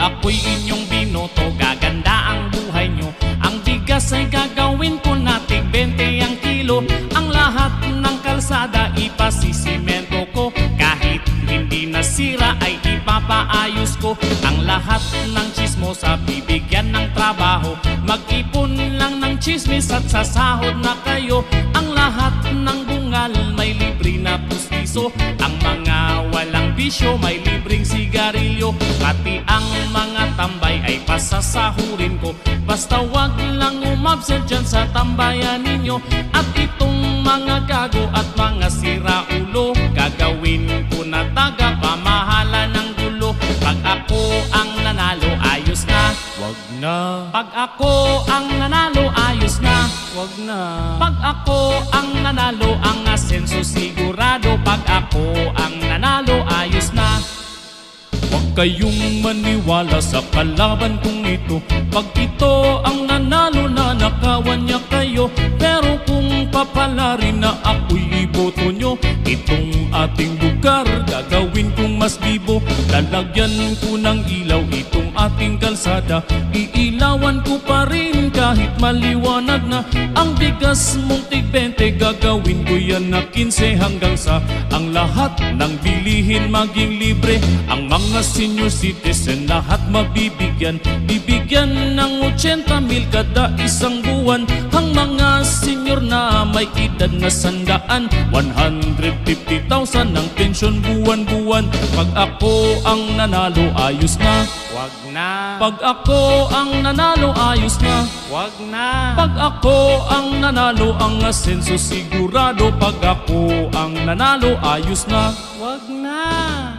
ako'y inyong binoto, gaganda ang buhay nyo. Ang bigas ay gagawin ko na tig 20 ang kilo. Ang lahat ng kalsada ipasisimento ko, kahit hindi nasira ay ipapaayos ko. Ang lahat ng chismosa bibigyan ng trabaho, mag-ipon lang ng chismis at sasahod na kayo. Ang lahat ng bungal may libre na pustiso, ang mga walang bisyo may libreng sigarilyo. Pati ang mga tambay ay pasasahurin ko, basta wag lang umabsent dyan sa tambayan ninyo. At itong mga gago at mga siraulo, gagawin ko na taga pamahala ng gulo. Pag ako ang nanalo, ayos na, wag na. Pag ako ang nanalo, ayos na, wag na. Pag ako ang nanalo, ang asenso sigurado. Pag ako ang nanalo, ayos na. Huwag kayong maniwala sa kalaban kong ito. Pag ito ang nanalo, nanakawan niya kayo. Pero kung papalarin na ako'y iboto nyo, itong ating lugar gagawin kong mas bibo. Lalagyan ko ng ilaw itong ating kalsada, iilawan ko pa rin kahit maliwanag na. Ang bigas mong tig 20, gagawin ko yan na 15 hanggang sa ang lahat ng bilihin maging libre. Ang mga senior citizen lahat mabibigyan, bibigyan ng 80,000 kada isang buwan. Ang mga senior na may edad na 100, 150,000 ang pensyon buwan-buwan. Pag ako ang nanalo, ayos na, wag na. Pag ako ang nanalo, ayos na, wag na. Pag ako ang nanalo, ang asenso sigurado. Pag ako ang nanalo, ayos na, wag na.